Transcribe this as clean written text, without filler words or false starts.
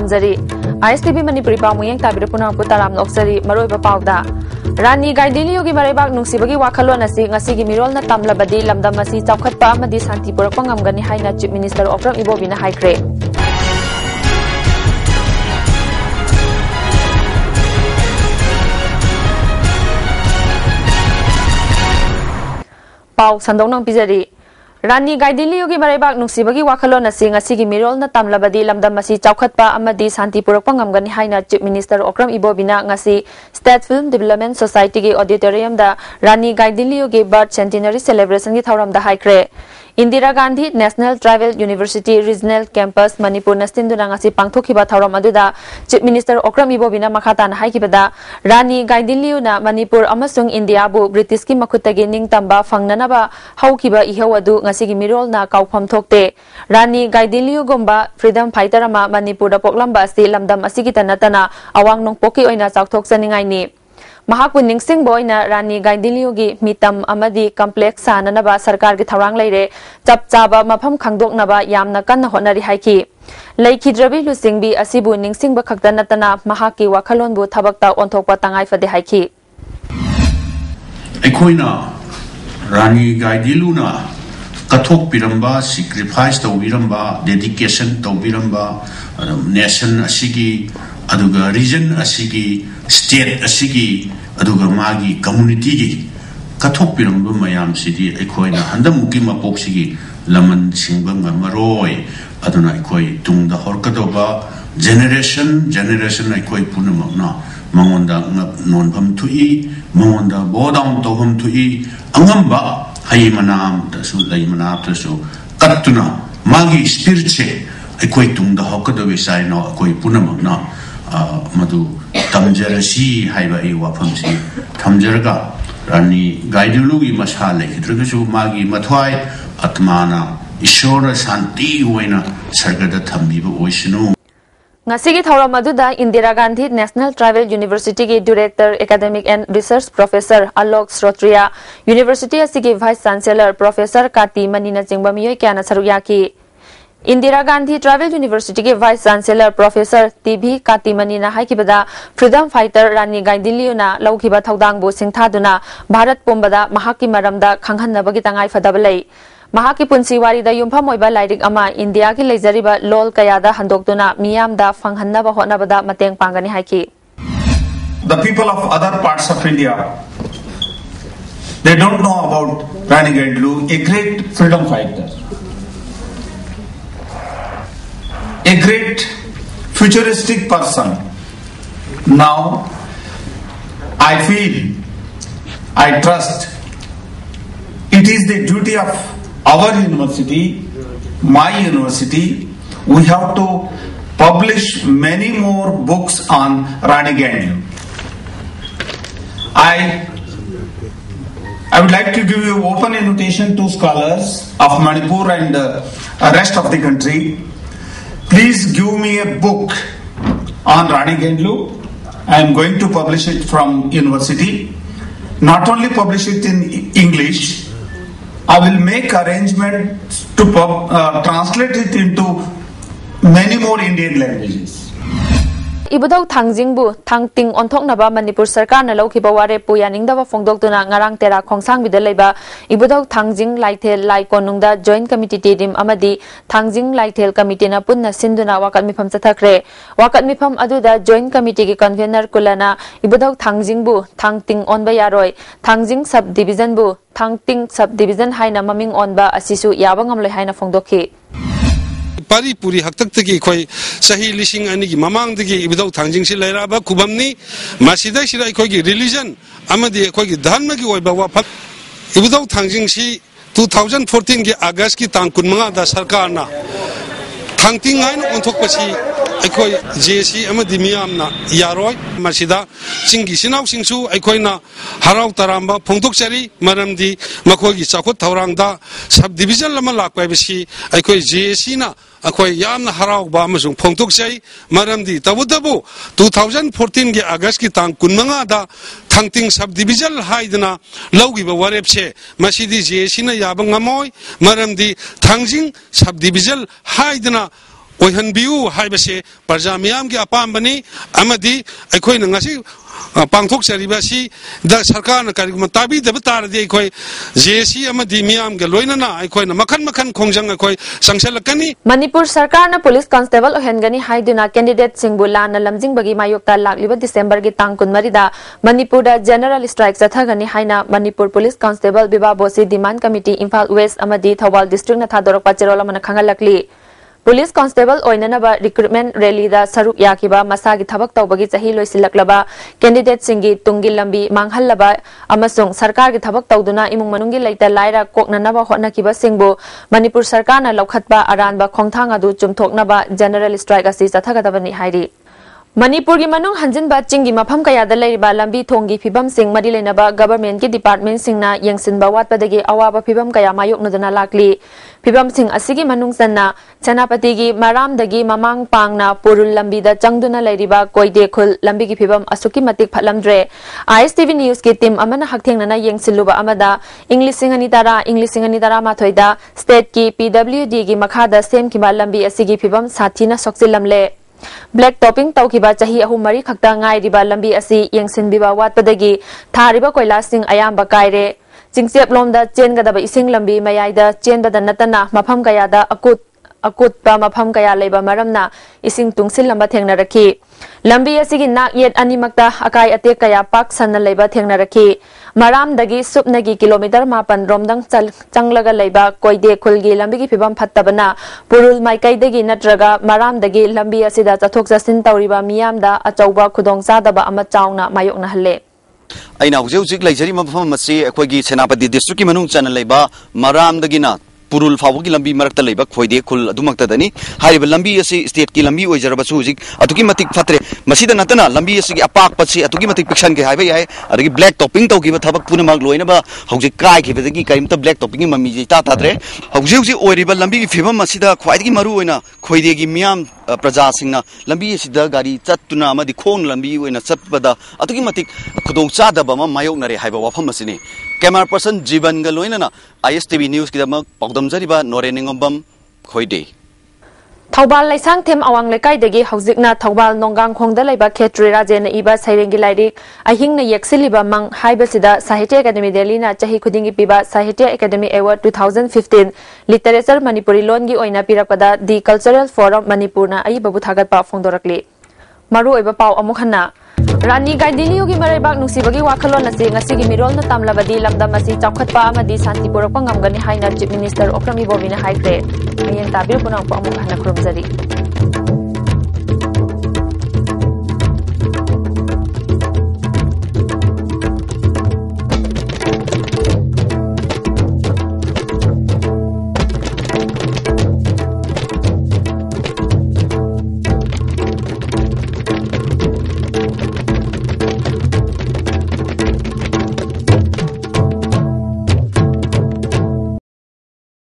ꯊꯝꯖꯔꯤ ISTV Manipuri Pamuyeng Tabirapuna Putaram Noksari Maroiba Pauda Rani Gaidiliyogi Maribak Nungsibagi Wakalon asi ngasigi mirol na tamlabadi lamdamasi chawkhatpa amadi santi purakpa ngamgani haina Chief Minister Okram Ibobina haikre Pau Sandonang Pizari Rani Gaidiliyogi Maribak Nungsibagi Wakalon asi ngasigi mirol na tamlabadi lamdamasi chawkhatpa amadi santi purakpa ngamgani haina Chief Minister Okram Ibobina ngasi State Film Development Society ki auditorium da Rani Gaidiliyogi Birth Centenary Celebration ki thauram da haikre Indira Gandhi National Tribal University Regional Campus Manipur Nastinduna ngasi pangthokhiba thauram aduda Chief Minister Okram Ibobina makhatan haikibada Rani Gaidiliyuna Manipur amasung India bu British ki makhutagi ningtamba fangnanaba haukiba ihawadu ngasigi mirol na kaufam thokte Rani Gaidiliyu gomba freedom fighter ama Manipur da poklamba asi lamdam asigi tanatana awang nongpoki oina chawthok saningai ni Mahakpu ningsing boina Rani Gaidiliyugi mitam amadi complex sananaba sarkar ki thawrang leire chap chaba mafam khangdoknaba yamna kanna honari haiki Laikhidrabi lusingbi asibu ningsing ba khakta natana mahaki wakhalon bu thabakta onthokpa tangai fade haiki Ekoina Rani Gaidiluna kathok piramba sacrifice to biramba dedication to biramba nation asigi aduga region asigi state asigi aduga magi community gi kathok piramba mayam sidi ekoina handamuki mapok sigi laman singbang maroi aduna ekoi tungda horkadoba generation ekoi punamna mangonda nonbam tui mangonda bodam toham tui angamba hai manam tasu lai manam tasu katuna magi spiritual ekoi tungda hokado besai no ekoi punamna madu tamjarasi haiba e wapamsi tamjarga Rani Gaidiliyogi masale hidragasu magi mathwai atmana ishora santi hoina sargada thambiba oisinu Ngasigi thauram aduda Indira Gandhi National Tribal University ki Director Academic and Research Professor Alok Srotria University asigi Vice Chancellor Professor Kati Manina jingba miyoi kyana saruyaki Indira Gandhi Tribal University ki Vice Chancellor Professor TV Kati Manina haikibada Freedom Fighter Rani Gaidiliyuna laukiba thaudang bu singthaduna Bharat pumbada mahaki maramda khanghanabagi tangai fadabalei Mahaki punsi wari da yumpham oiba lairik ama India ki leijariba lol kayada handoktuna miyam da fanghannaba hotnabada mateng pangani haiki The people of other parts of India, they don't know about Rani Gaidiliyu, a great freedom fighter, a great futuristic person. Now I feel, I trust it is the duty of our university, my university, we have to publish many more books on Rani Gaidiliyu. I would like to give you open invitation to scholars of Manipur and rest of the country. Please give me a book on Rani Gaidiliyu. I am going to publish it from university. Not only publish it in English, I will make arrangements to translate it into many more Indian languages. Ibudau Thangjingbu Thangting onthoknaba Manipur Sarkar na laukiba ware puyaningdaba phongdoktuna ngarang tera khongsang bidalaiba Ibudau Thangjing Laithel Laikonungda Joint Committee team amadi Thangjing Laithel Committee na punna sinduna wakat mifam chathakre wakat mifam aduda Joint Committee ki convener kulana Ibudau Thangjingbu Thangting onba yaroi Thangjing sub division bu Thangting sub division haina maming onba asisu yabangamloi haina phongdokhi Pari puri haktak tagi koi sahi lising ani ki mamang tagi ibadau Thangjing si laira ba kubamni masida sira koi ki religion amadi koi ki dharma ki oi ba wafat ibadau Thangjing si 2014 ki August ki tang kunmanga da sarkar na Thangting ain onthok pasi koi JC amadi miyam na yaroi masida singi sinau singsu koi na harau taramba phongtok chari maramdi makoi ki chakot thaurang da subdivision lama lakpai bisi koi JC na akoi yamna harau ba masung phongtok chai maramdi tabudabu 2014 ki August ki tang kunmanga da Thangting subdivision haidna laugi ba warepse masidi JC na yabang amoy maramdi Thangjing subdivision haidna ओहनबियु हाइबसे प्रजा मियाम की अपाम्बनी अमदी अखोय नंगासी पांथोक सरिबासी the सरकार न कारिगुम ताबी दब तारदे अखोय जेसी अमदी मियाम के लोइनना अखोय न मखन मखन खोंजंग अखोय संगसलकनी मणिपुर सरकार न police constable ओहनगनी हाइदुना candidate सिंगबु लान लमजिंग बगी मायोक्ता लाक्लिबा दिसंबर की तांग 19 दा मणिपुर दा जनरल स्ट्राइक चथगनी हाइना मणिपुर पुलिस कांस्टेबल बिबा बोसी डिमांड कमिटी इम्फाल वेस्ट अमदी थौबाल डिस्ट्रिक्ट न थादोरक चेरोल मन खंगलकली पुलिस कांस्टेबल ओइननबा रिक्रूटमेंट रैली दा सरुक याकिबा मसागी थबक तौबगी चही लोइसिलकलबा कैंडिडेट सिंगी तुंगी लंबी मांगहल्लबा अमसुंग सरकार की थबक तौदुना इमुंग मनुंगी लैता लाइरा कोकननबा होटनकिबा सिंगबु मणिपुर सरकार न लौखतबा अरानबा खोंथांग अदु चुमथोकनबा जनरल स्ट्राइक असी चथगदबनी हाइरी मणिपुर की मनुंग हंजिनबा चिंगी मफम कयादा लैरिबा लंबी थोंगी फिबम सिंग मरी लेनबा गवर्नमेंट की डिपार्टमेंट सिंगना यंगसिनबा वाटपदगी अवाबा फिबम कया मायोकनदुना लाक्ली फिबम सिंग असिगी मनुंग सन्ना सेनापति की मरामदगी ममांग पांगना पुरुल लंबी दा चंगदुना लैरिबा कोइदे खुल लंबी की फिबम असुकी मतिक फलमद्रे ISTV न्यूज की टीम अमना हकथेंगना यंगसिलुबा अमदा इंग्लिश सिंगनी तारा माथोइदा स्टेट की PWD की मखादा सेम की लंबी असिगी फिबम साथीना सोक्सिलमले ब्लैक टॉपिंग तौखिबा चाही अहु मरी खक्ता ngairiba lambi asi yengsinbiba watpadagi thariba koilasing ayamba kaire chingchep lomda chengadaba ising lambi mayaida chenbada natana mafam kayada akutpa mafam kaya leiba maramna ising tungsil lamba thengna rakhi lambi asigi nak yet animakta akai ate kaya pak sanna leiba thengna rakhi maramdagi supnagi kilometer mapan romdang changlaga leiba koide khulgi lambi ki phibam phattabana purul maikaidagi natraga maramdagi lambi asida chathok jasin tawriba miyamda achauba khudong sadaba ama chauna mayokna halle aina hujik laijari mafam masi akoigi senapati district ki manung channel leiba maramdagi na पुरुल फावगी लंबी मरक्ता लेबा खोइदे खुल अदुमक्तदनी हारिबा लंबी असी state की लंबी ओइजरबसु हुजिक अतुकी मतिक फत्रे मसीदा नतना लंबी असी अपाक पछि अतुकी मतिक पिक्सन के हाइबा याय अदगी ब्लैक टॉपिंग तौकीबा थबक पुनमक लोइनबा हुजिक काय खिबदगी काइमता ब्लैक टॉपिंग की मम्मी जेता ताद्रे हुजिक ओइरिबा लंबी की फिबम मसीदा ख्वाइदगी मरु ओइना खोइदेगी मियाम प्रजा सिंगना लंबी असीदा गाड़ी चत्तुना अमदि खोंग लंबी ओइना चत्पदा अतुकी मतिक खुदोंग चादबा म मायोकनरे हाइबा वाफम मसिने कैमरा पर्सन जीवन गलोइना ISTV न्यूज की दमक पौदमजरिबा नोरेनिंगोबम खोइदे थौबाल लाइसांग थेम अवांग लेकाइदगी हौजिकना थौबाल नोंगांग खोंगदा लैबा खेत्री राजेन इबा सैरेंगी लाइरिक अहिंगना येक्सिलिबा मंग हाइबसिदा साहित्य एकेडमी दिल्लीना चाही खुदिंगी पिबा साहित्य academy award 2015 literature Manipuri loan की ओइना पिरकदा दि कल्चरल फोरम मणिपुरना अइबबु थागतपा फोंदोरकली मरु ओइबा पाव अमुखना रानी गाइदिलियो की मरैबाक नुसिबगी वाखलोन असे ngasi gi mirol na tamlabadi lamdam asi chawkhatpa amadi santi purakpa ngamgani haina chief minister okram ibobina haikre yen tabir punang pa amu hana khurumjari